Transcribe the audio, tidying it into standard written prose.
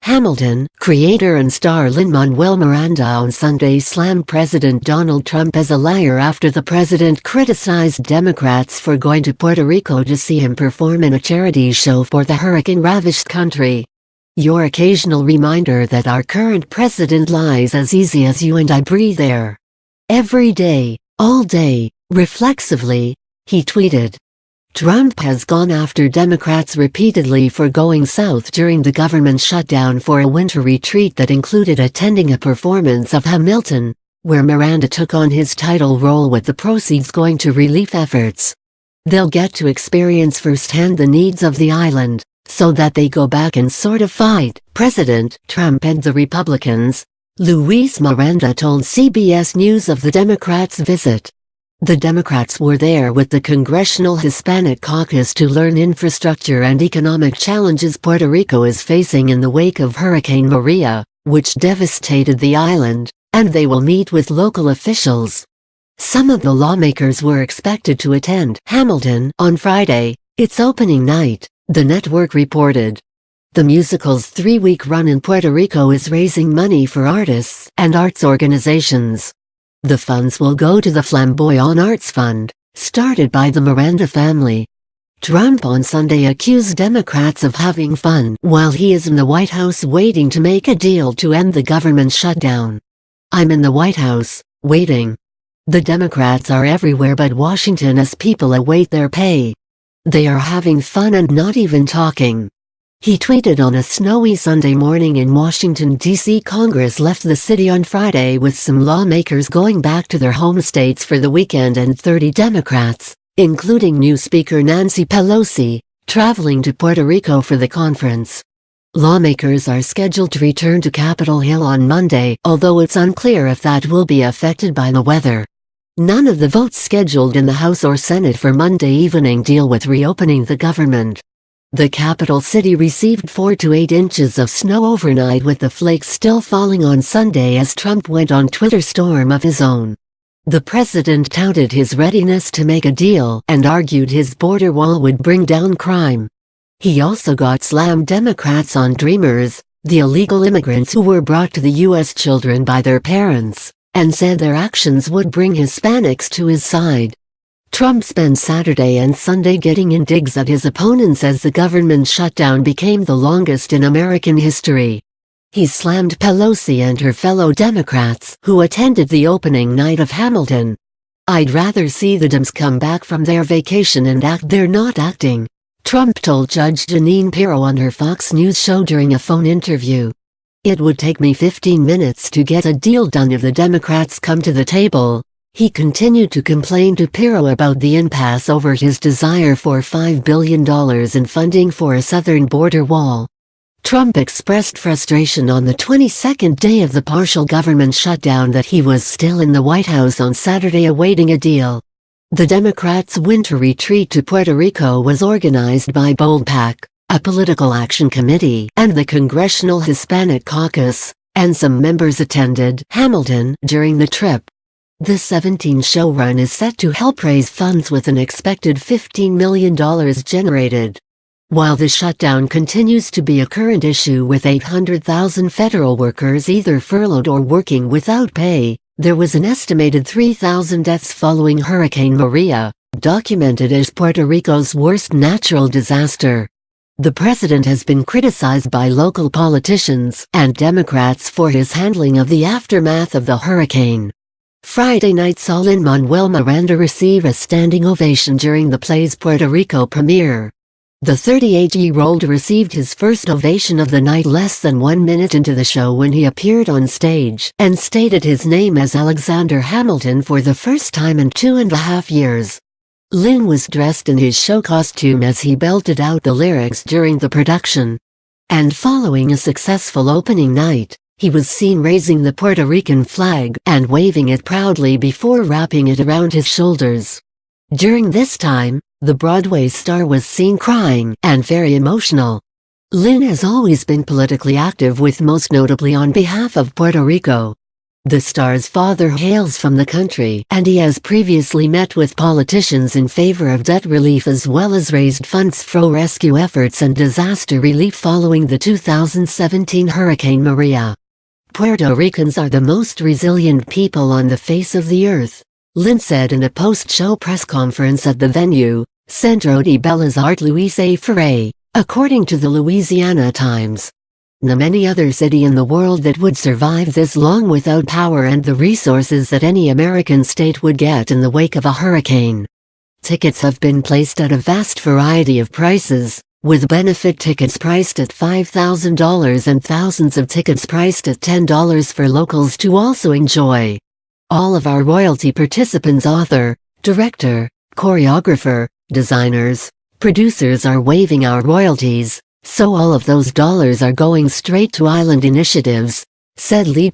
Hamilton, creator and star Lin Manuel Miranda on Sunday slammed President Donald Trump as a liar after the president criticized Democrats for going to Puerto Rico to see him perform in a charity show for the hurricane-ravaged country. Your occasional reminder that our current president lies as easy as you and I breathe air. Every day, all day, reflexively, he tweeted. Trump has gone after Democrats repeatedly for going south during the government shutdown for a winter retreat that included attending a performance of Hamilton, where Miranda took on his title role with the proceeds going to relief efforts. They'll get to experience firsthand the needs of the island, so that they go back and sort of fight President Trump and the Republicans, Luis Miranda told CBS News of the Democrats' visit. The Democrats were there with the Congressional Hispanic Caucus to learn infrastructure and economic challenges Puerto Rico is facing in the wake of Hurricane Maria, which devastated the island, and they will meet with local officials. Some of the lawmakers were expected to attend Hamilton on Friday, its opening night, the network reported. The musical's 3-week run in Puerto Rico is raising money for artists and arts organizations. The funds will go to the Flamboyant Arts Fund, started by the Miranda family. Trump on Sunday accused Democrats of having fun while he is in the White House waiting to make a deal to end the government shutdown. I'm in the White House, waiting. The Democrats are everywhere but Washington as people await their pay. They are having fun and not even talking. He tweeted on a snowy Sunday morning in Washington, D.C. Congress left the city on Friday with some lawmakers going back to their home states for the weekend and 30 Democrats, including new Speaker Nancy Pelosi, traveling to Puerto Rico for the conference. Lawmakers are scheduled to return to Capitol Hill on Monday, although it's unclear if that will be affected by the weather. None of the votes scheduled in the House or Senate for Monday evening deal with reopening the government. The capital city received 4 to 8 inches of snow overnight, with the flakes still falling on Sunday as Trump went on Twitter storm of his own. The president touted his readiness to make a deal and argued his border wall would bring down crime. He also got slammed Democrats on Dreamers, the illegal immigrants who were brought to the U.S. children by their parents, and said their actions would bring Hispanics to his side. Trump spent Saturday and Sunday getting in digs at his opponents as the government shutdown became the longest in American history. He slammed Pelosi and her fellow Democrats who attended the opening night of Hamilton. I'd rather see the Dems come back from their vacation and act they're not acting, Trump told Judge Jeanine Pirro on her Fox News show during a phone interview. It would take me 15 minutes to get a deal done if the Democrats come to the table. He continued to complain to Pirro about the impasse over his desire for $5 billion in funding for a southern border wall. Trump expressed frustration on the 22nd day of the partial government shutdown that he was still in the White House on Saturday awaiting a deal. The Democrats' winter retreat to Puerto Rico was organized by Bold PAC, a political action committee, and the Congressional Hispanic Caucus, and some members attended Hamilton during the trip. The 17-show run is set to help raise funds with an expected $15 million generated. While the shutdown continues to be a current issue with 800,000 federal workers either furloughed or working without pay, there was an estimated 3,000 deaths following Hurricane Maria, documented as Puerto Rico's worst natural disaster. The president has been criticized by local politicians and Democrats for his handling of the aftermath of the hurricane. Friday night saw Lin Manuel Miranda receive a standing ovation during the play's Puerto Rico premiere. The 38-year-old received his first ovation of the night less than 1 minute into the show when he appeared on stage and stated his name as Alexander Hamilton for the first time in 2.5 years. Lin was dressed in his show costume as he belted out the lyrics during the production. And following a successful opening night, he was seen raising the Puerto Rican flag and waving it proudly before wrapping it around his shoulders. During this time, the Broadway star was seen crying and very emotional. Lin has always been politically active, with most notably on behalf of Puerto Rico. The star's father hails from the country, and he has previously met with politicians in favor of debt relief as well as raised funds for rescue efforts and disaster relief following the 2017 Hurricane Maria. Puerto Ricans are the most resilient people on the face of the earth, Lin said in a post-show press conference at the venue, Centro de Bellas Artes Luis A. Ferre, according to the Louisiana Times. No many other city in the world that would survive this long without power and the resources that any American state would get in the wake of a hurricane. Tickets have been placed at a vast variety of prices, with benefit tickets priced at $5,000 and thousands of tickets priced at $10 for locals to also enjoy. All of our royalty participants, author, director, choreographer, designers, producers are waiving our royalties, so all of those dollars are going straight to island initiatives, said Lee.